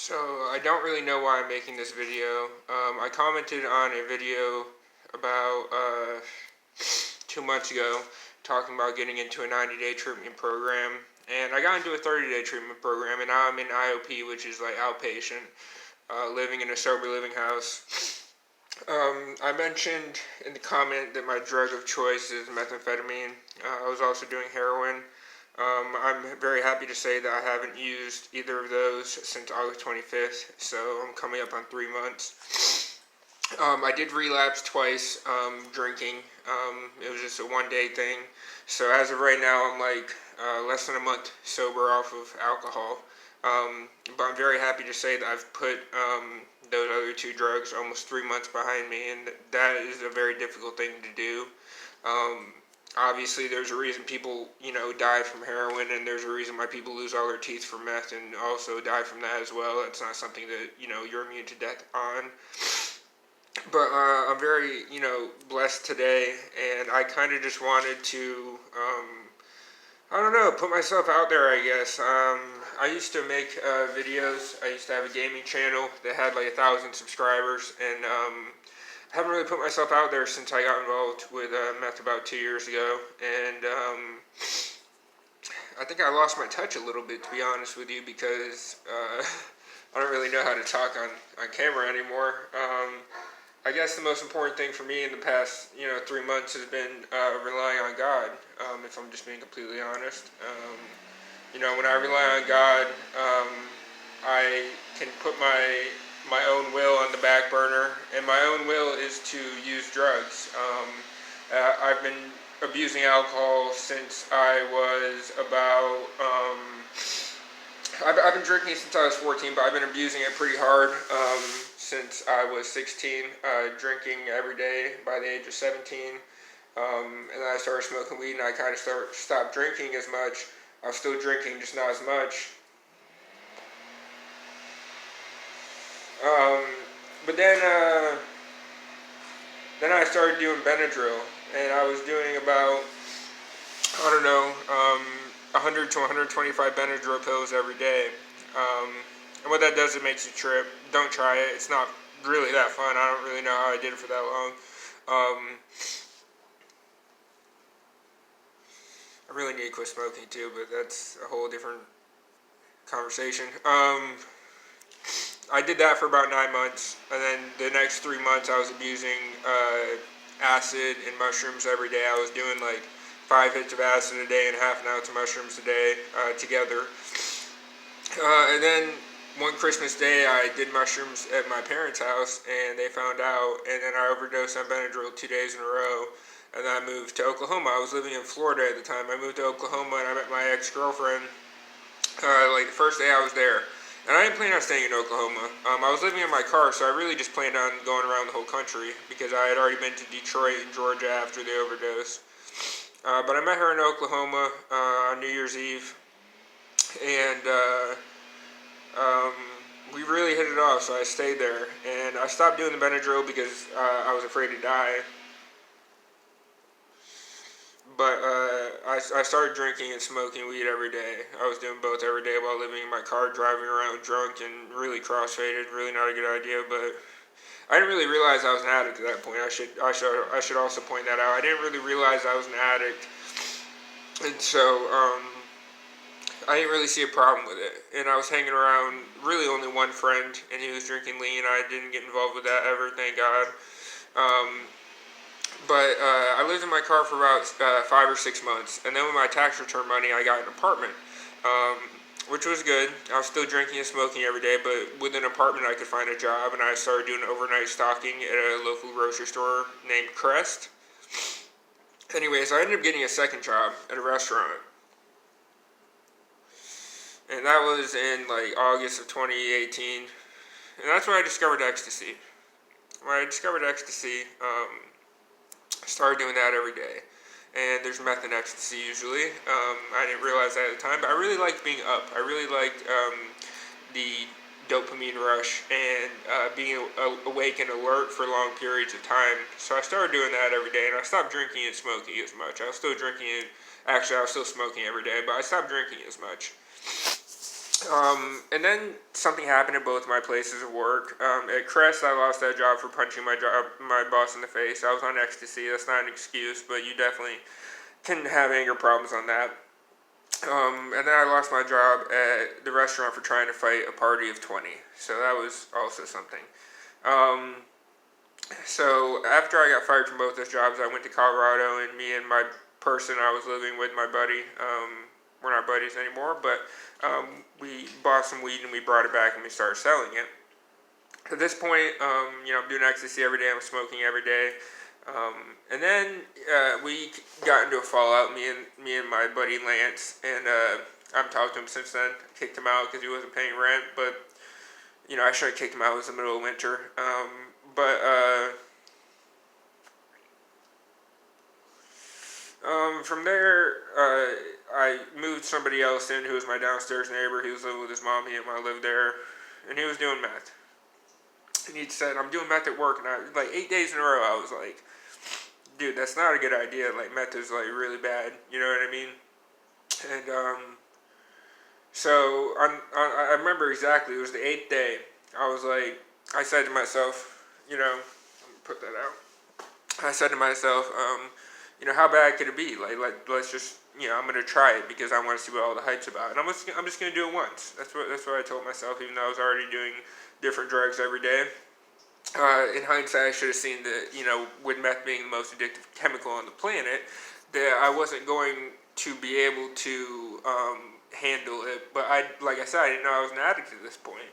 So I don't really know why I'm making this video. I commented on a video about 2 months ago talking about getting into a 90-day treatment program, and I got into a 30-day treatment program, and now I'm in IOP, which is like outpatient, living in a sober living house. I mentioned in the comment that my drug of choice is methamphetamine. I was also doing heroin. I'm very happy to say that I haven't used either of those since August 25th, so I'm coming up on 3 months. I did relapse twice drinking. It was just a one-day thing. So as of right now, I'm like less than a month sober off of alcohol. But I'm very happy to say that I've put those other two drugs almost 3 months behind me, and that is a very difficult thing to do. Obviously, there's a reason people, die from heroin, and there's a reason why people lose all their teeth from meth and also die from that as well. It's not something that, you're immune to death on. But I'm very, blessed today, and I kind of just wanted to, I don't know, put myself out there, I guess. I used to make videos. I used to have a gaming channel that had like 1,000 subscribers, and I haven't really put myself out there since I got involved with meth about 2 years ago, and I think I lost my touch a little bit, to be honest with you, because I don't really know how to talk on camera anymore. I guess the most important thing for me in the past, 3 months has been relying on God, if I'm just being completely honest. When I rely on God, I can put my own will on the back burner, and my own will is to use drugs. I've been abusing alcohol since I was about, I've been drinking since I was 14, but I've been abusing it pretty hard since I was 16, drinking every day by the age of 17. And then I started smoking weed, and I kind of stopped drinking as much. I was still drinking, just not as much. But then I started doing Benadryl, and I was doing about, 100 to 125 Benadryl pills every day. And what that does, it makes you trip. Don't try it. It's not really that fun. I don't really know how I did it for that long. I really need to quit smoking too, but that's a whole different conversation. I did that for about 9 months, and then the next 3 months I was abusing acid and mushrooms every day. I was doing like 5 hits of acid a day and half an ounce of mushrooms a day together. And then one Christmas day I did mushrooms at my parents' house, and they found out, and then I overdosed on Benadryl 2 days in a row. And then I moved to Oklahoma. I was living in Florida at the time. I moved to Oklahoma, and I met my ex-girlfriend like the first day I was there. And I didn't plan on staying in Oklahoma. I was living in my car, so I really just planned on going around the whole country because I had already been to Detroit and Georgia after the overdose. But I met her in Oklahoma on New Year's Eve, and we really hit it off, so I stayed there. And I stopped doing the Benadryl because I was afraid to die. But I started drinking and smoking weed every day. I was doing both every day while living in my car, driving around drunk and really crossfaded. Really not a good idea, but I didn't really realize I was an addict at that point. I should also point that out. I didn't really realize I was an addict, and so I didn't really see a problem with it. And I was hanging around really only one friend, and he was drinking lean. I didn't get involved with that ever, thank God. But I lived in my car for about 5 or 6 months, and then with my tax return money, I got an apartment, which was good. I was still drinking and smoking every day, but with an apartment, I could find a job, and I started doing overnight stocking at a local grocery store named Crest. Anyways, I ended up getting a second job at a restaurant, and that was in like August of 2018, and that's when I discovered ecstasy. When I discovered ecstasy, I started doing that every day. And there's meth and ecstasy usually. I didn't realize that at the time, but I really liked being up. I really liked the dopamine rush and being awake and alert for long periods of time. So I started doing that every day, and I stopped drinking and smoking as much. I was still drinking, actually I was still smoking every day, but I stopped drinking as much. And then something happened at both my places of work. At Crest, I lost that job for punching my boss in the face. I was on ecstasy. That's not an excuse, but you definitely can have anger problems on that. And then I lost my job at the restaurant for trying to fight a party of 20. So that was also something. Um, so after I got fired from both those jobs, I went to Colorado, and me and my person I was living with, my buddy, we're not buddies anymore, but we bought some weed and we brought it back and we started selling it. At this point, I'm doing ecstasy every day. I'm smoking every day. And then we got into a fallout, me and my buddy Lance, and I haven't talked to him since then. I kicked him out because he wasn't paying rent, but I should have kicked him out. It was the middle of winter. But from there, I moved somebody else in who was my downstairs neighbor. He was living with his mom. He didn't want to live there, and he was doing meth. And he said, "I'm doing meth at work," and like 8 days in a row, I was like, "Dude, that's not a good idea. Like meth is like really bad. You know what I mean?" And so I remember exactly. It was the 8th day. I said to myself, let me put that out. I said to myself, how bad could it be? Let's just, I'm gonna try it because I want to see what all the hype's about, and I'm just gonna do it once. That's what I told myself, even though I was already doing different drugs every day. In hindsight, I should have seen that, with meth being the most addictive chemical on the planet, that I wasn't going to be able to handle it. But like I said, I didn't know I was an addict at this point.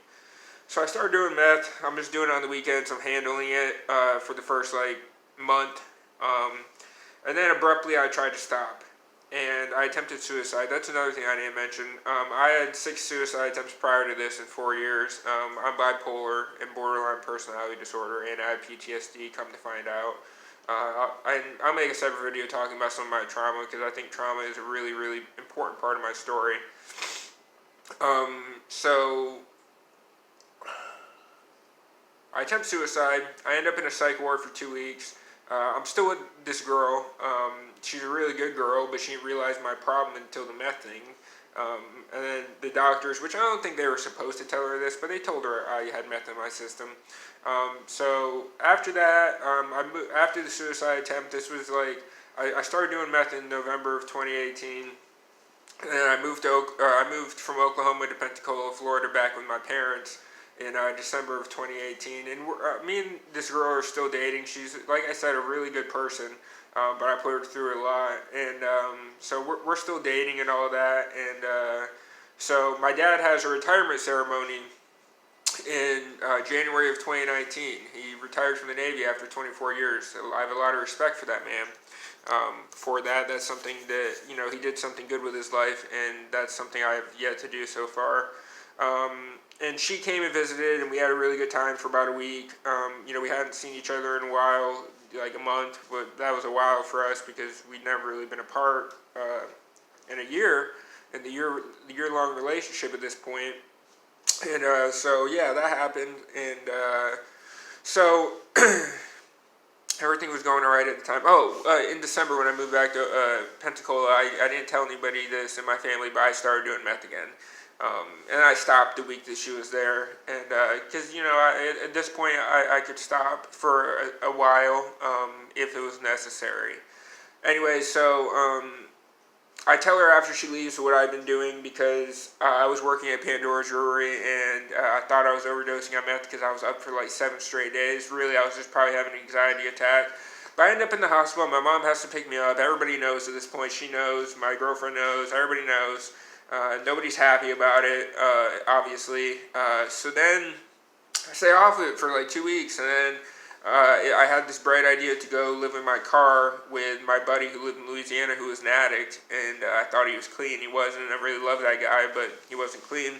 So I started doing meth. I'm just doing it on the weekends. I'm handling it for the first month. And then abruptly I tried to stop. And I attempted suicide. That's another thing I didn't mention. I had 6 suicide attempts prior to this in 4 years. I'm bipolar and borderline personality disorder, and I have PTSD, come to find out. I'll make a separate video talking about some of my trauma, because I think trauma is a really, really important part of my story. So I attempt suicide. I end up in a psych ward for 2 weeks. I'm still with this girl. She's a really good girl, but she didn't realize my problem until the meth thing. And then the doctors, which I don't think they were supposed to tell her this, but they told her I had meth in my system. So after that, after the suicide attempt, this was I started doing meth in November of 2018. And then I moved from Oklahoma to Pensacola, Florida, back with my parents in December of 2018, and me and this girl are still dating. She's, like I said, a really good person, but I put her through a lot, and so we're still dating and all that. And so my dad has a retirement ceremony in January of 2019. He retired from the Navy after 24 years. I have a lot of respect for that man. For that, that's something that, he did something good with his life, and that's something I have yet to do so far. And she came and visited, and we had a really good time for about a week. We hadn't seen each other in a while, like a month, but that was a while for us because we'd never really been apart in a year, in the year-long relationship at this point. And so, yeah, that happened, and so everything was going all right at the time. In December when I moved back to Pensacola, I didn't tell anybody this in my family, but I started doing meth again. And I stopped the week that she was there, and because at this point I could stop for a while if it was necessary. Anyway, so I tell her after she leaves what I've been doing, because I was working at Pandora's Brewery, and I thought I was overdosing on meth because I was up for 7 straight days. Really, I was just probably having an anxiety attack. But I end up in the hospital. My mom has to pick me up. Everybody knows at this point. She knows. My girlfriend knows. Everybody knows. Nobody's happy about it, obviously. So then I stay off of it for 2 weeks, and then I had this bright idea to go live in my car with my buddy who lived in Louisiana, who was an addict, and I thought he was clean. He wasn't. I really loved that guy, but he wasn't clean.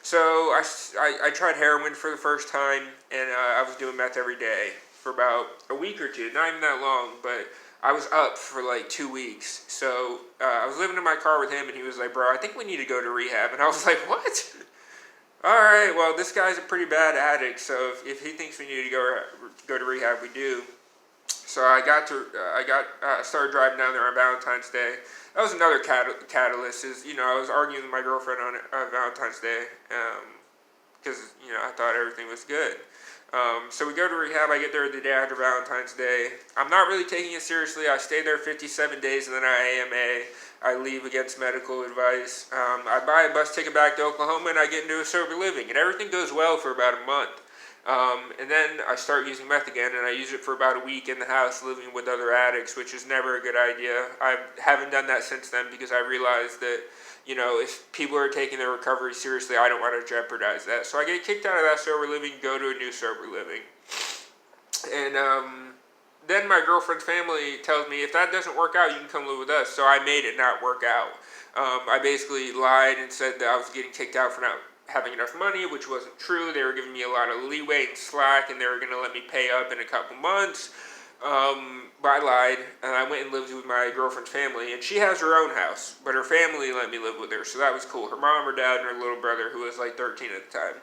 So I tried heroin for the first time, and I was doing meth every day for about a week or two. Not even that long, but I was up for 2 weeks. So I was living in my car with him, and he was like, "Bro, I think we need to go to rehab." And I was like, "What?" All right, well, this guy's a pretty bad addict, so if he thinks we need to go to rehab, we do. So I started driving down there on Valentine's Day. That was another catalyst. Is I was arguing with my girlfriend on Valentine's Day because I thought everything was good. So we go to rehab. I get there the day after Valentine's Day. I'm not really taking it seriously. I stay there 57 days and then I AMA. I leave against medical advice. I buy a bus ticket back to Oklahoma and I get into a sober living. And everything goes well for about a month. And then I start using meth again, and I use it for about a week in the house living with other addicts, which is never a good idea. I haven't done that since then because I realized that, if people are taking their recovery seriously, I don't want to jeopardize that. So I get kicked out of that sober living, go to a new sober living. And then my girlfriend's family tells me, if that doesn't work out, you can come live with us. So I made it not work out. I basically lied and said that I was getting kicked out for not having enough money, which wasn't true. They were giving me a lot of leeway and slack, and they were going to let me pay up in a couple months. But I lied, and I went and lived with my girlfriend's family, and she has her own house, but her family let me live with her, so that was cool. Her mom, her dad, and her little brother, who was like 13 at the time.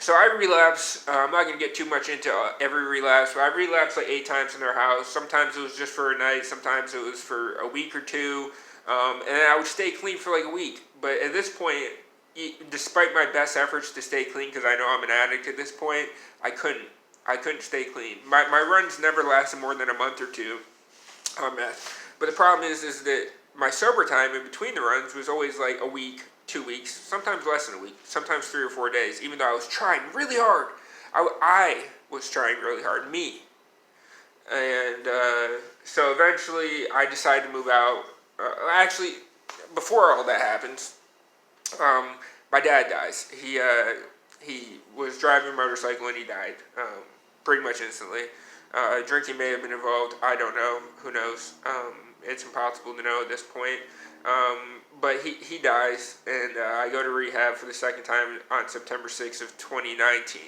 So I relapsed. I'm not going to get too much into every relapse, but I relapsed like 8 times in their house. Sometimes it was just for a night, sometimes it was for a week or two, and then I would stay clean for like a week. But at this point, despite my best efforts to stay clean, because I know I'm an addict at this point, I couldn't stay clean. My runs never lasted more than a month or two on meth. But the problem is that my sober time in between the runs was always like a week, 2 weeks, sometimes less than a week, sometimes 3 or 4 days, even though I was trying really hard. I was trying really hard, me. And so eventually I decided to move out. Actually, before all that happens, my dad dies. He was driving a motorcycle and he died pretty much instantly. Drinking may have been involved. I don't know. Who knows? It's impossible to know at this point. But he dies, and I go to rehab for the second time on September 6th of 2019.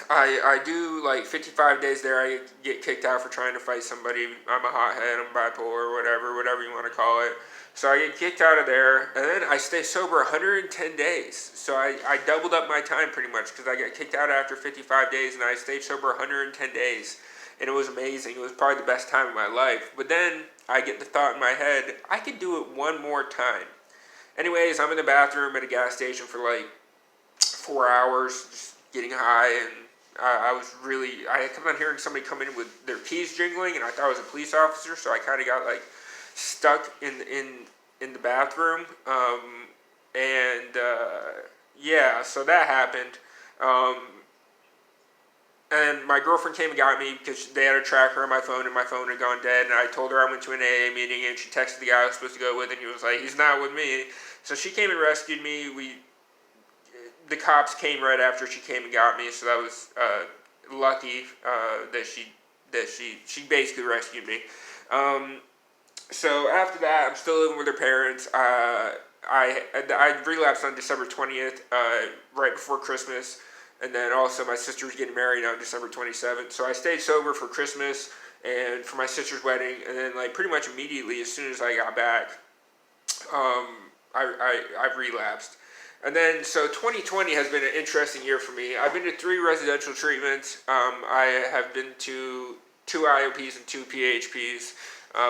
I do like 55 days there. I get kicked out for trying to fight somebody. I'm a hothead, I'm bipolar, whatever you want to call it. So I get kicked out of there, and then I stay sober 110 days. So I doubled up my time pretty much because I got kicked out after 55 days, and I stayed sober 110 days. And it was amazing. It was probably the best time of my life. But then I get the thought in my head, I could do it one more time. Anyways, I'm in the bathroom at a gas station for like 4 hours, just getting high, and I kept on hearing somebody come in with their keys jingling, and I thought it was a police officer, so I kind of got like stuck in the bathroom, yeah, so that happened, and my girlfriend came and got me because they had a tracker on my phone, and my phone had gone dead, and I told her I went to an AA meeting, and she texted the guy I was supposed to go with, and he was like, he's not with me, so she came and rescued me. The cops came right after she came and got me, so that was lucky that she basically rescued me. So after that, I'm still living with her parents. I relapsed on December 20th, right before Christmas, and then also my sister was getting married on December 27th. So I stayed sober for Christmas and for my sister's wedding, and then like pretty much immediately as soon as I got back, I've relapsed. And then, so 2020 has been an interesting year for me. I've been to 3 residential treatments. I have been to 2 IOPs and 2 PHPs,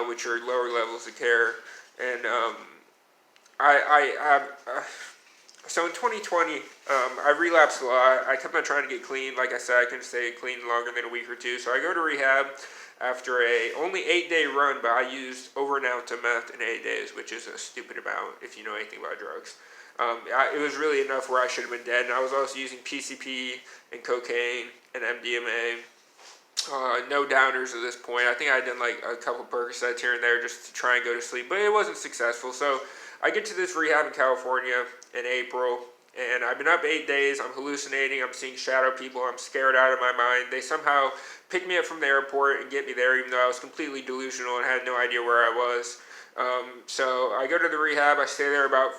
which are lower levels of care. And so in 2020, I relapsed a lot. I kept on trying to get clean. Like I said, I couldn't stay clean longer than a week or two. So I go to rehab after a only 8-day run, but I used over an ounce of meth in 8 days, which is a stupid amount if you know anything about drugs. It was really enough where I should have been dead, and I was also using PCP and cocaine and MDMA. No downers at this point. I think I had done like a couple Percocets here and there just to try and go to sleep, but it wasn't successful. So I get to this rehab in California in April, and I've been up 8 days. I'm hallucinating. I'm seeing shadow people. I'm scared out of my mind. They somehow pick me up from the airport and get me there, even though I was completely delusional and had no idea where I was. So I go to the rehab. I stay there about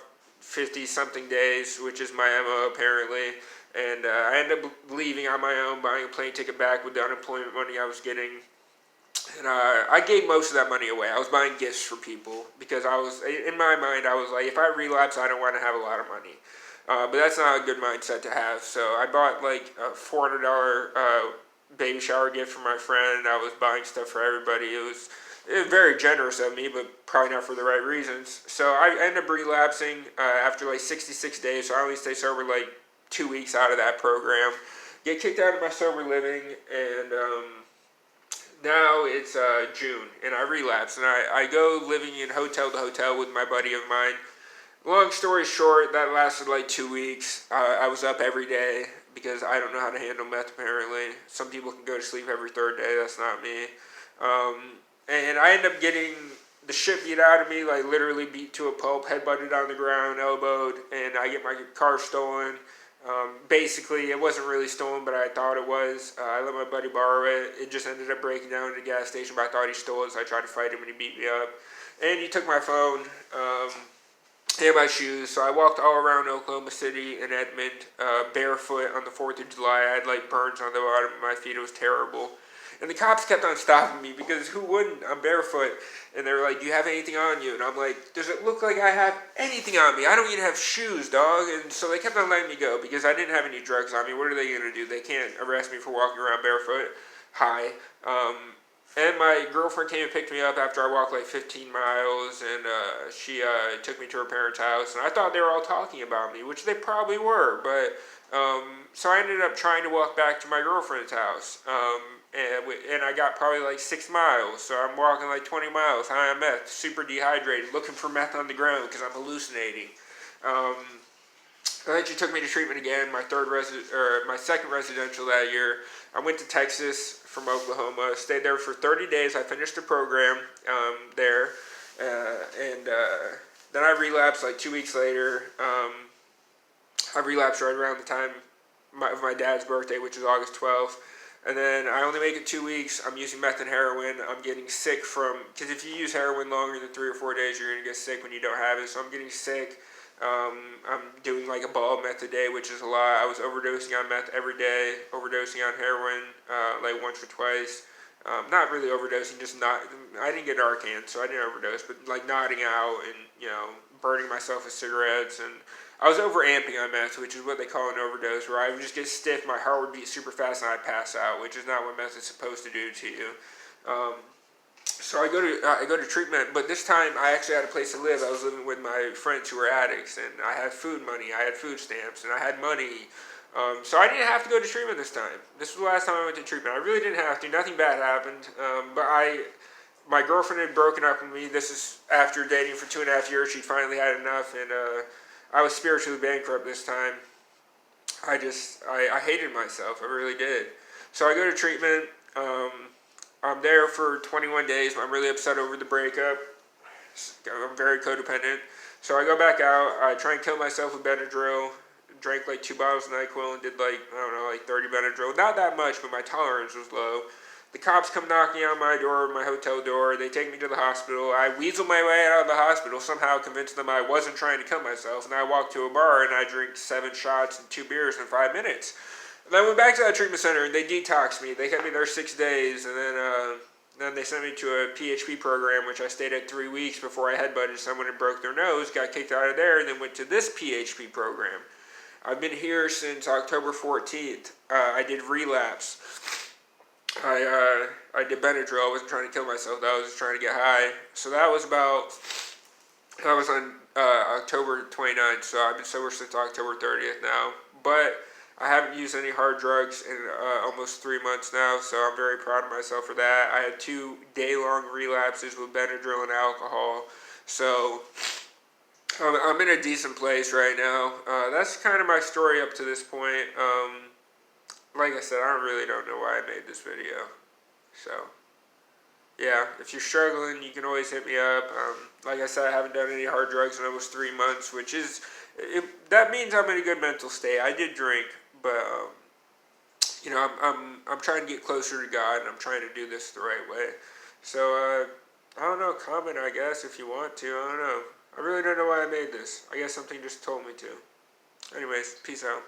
50-something days, which is my MO apparently, and I ended up leaving on my own, buying a plane ticket back with the unemployment money I was getting, and I gave most of that money away. I was buying gifts for people, because I was, in my mind, I was like, if I relapse, I don't want to have a lot of money, but that's not a good mindset to have, so I bought like a $400 baby shower gift for my friend. I was buying stuff for everybody. It was very generous of me, but probably not for the right reasons. So I ended up relapsing after like 66 days. So I only stay sober like 2 weeks out of that program. Get kicked out of my sober living, and now it's June, and I relapse, and I go living in hotel to hotel with my buddy of mine. Long story short, that lasted like 2 weeks. I was up every day because I don't know how to handle meth, apparently. Some people can go to sleep every third day. That's not me. And I end up getting the shit beat out of me, like literally beat to a pulp, headbutted on the ground, elbowed, and I get my car stolen. Basically, it wasn't really stolen, but I thought it was. I let my buddy borrow it. It just ended up breaking down at a gas station, but I thought he stole it, so I tried to fight him, and he beat me up. And he took my phone. And my shoes. So I walked all around Oklahoma City and Edmond barefoot on the 4th of July. I had like burns on the bottom of my feet. It was terrible. And the cops kept on stopping me because who wouldn't? I'm barefoot. And they were like, do you have anything on you? And I'm like, does it look like I have anything on me? I don't even have shoes, dog. And so they kept on letting me go because I didn't have any drugs on me. What are they going to do? They can't arrest me for walking around barefoot. Hi. And my girlfriend came and picked me up after I walked like 15 miles, and she took me to her parents' house. And I thought they were all talking about me, which they probably were. But so I ended up trying to walk back to my girlfriend's house, and I got probably like 6 miles. So I'm walking like 20 miles high on meth, super dehydrated, looking for meth on the ground because I'm hallucinating. And then she took me to treatment again, my second residential that year. I went to Texas from Oklahoma, stayed there for 30 days. I finished the program there, and then I relapsed like 2 weeks later. I relapsed right around the time of my dad's birthday, which is August 12th. And then I only make it 2 weeks. I'm using meth and heroin. I'm getting sick because if you use heroin longer than 3 or 4 days, you're going to get sick when you don't have it. So I'm getting sick. I'm doing like a ball of meth a day, which is a lot. I was overdosing on meth every day, overdosing on heroin like once or twice. Not really overdosing, just not. I didn't get Narcan, so I didn't overdose, but like nodding out and burning myself with cigarettes. And I was over amping on meth, which is what they call an overdose, where I would just get stiff, my heart would beat super fast, and I'd pass out, which is not what meth is supposed to do to you. So I go to treatment, but this time I actually had a place to live. I was living with my friends who were addicts, and I had food money, I had food stamps, and I had money. So I didn't have to go to treatment this time. This was the last time I went to treatment. I really didn't have to. Nothing bad happened. But my girlfriend had broken up with me. This is after dating for 2.5 years. She'd finally had enough, and I was spiritually bankrupt this time. I hated myself. I really did. So I go to treatment. I'm there for 21 days. I'm really upset over the breakup. I'm very codependent. So I go back out. I try and kill myself with Benadryl. Drank like 2 bottles of NyQuil and did like 30 Benadryl. Not that much, but my tolerance was low. The cops come knocking on my door, my hotel door. They take me to the hospital. I weasel my way out of the hospital, somehow convinced them I wasn't trying to kill myself. And I walk to a bar and I drink 7 shots and 2 beers in 5 minutes. And then I went back to that treatment center and they detoxed me. They kept me there 6 days, and then they sent me to a PHP program, which I stayed at 3 weeks before I headbutted someone and broke their nose, got kicked out of there, and then went to this PHP program. I've been here since October 14th. I did relapse. I did Benadryl. I wasn't trying to kill myself. I was just trying to get high. So that was on October 29th. So I've been sober since October 30th now. But I haven't used any hard drugs in almost 3 months now. So I'm very proud of myself for that. I had 2 day-long relapses with Benadryl and alcohol. So I'm in a decent place right now. That's kind of my story up to this point. Like I said, I really don't know why I made this video. So, yeah, if you're struggling, you can always hit me up. Like I said, I haven't done any hard drugs in almost 3 months, which is, that means I'm in a good mental state. I did drink, but, I'm trying to get closer to God, and I'm trying to do this the right way. So, I don't know, comment, I guess, if you want to. I don't know. I really don't know why I made this. I guess something just told me to. Anyways, peace out.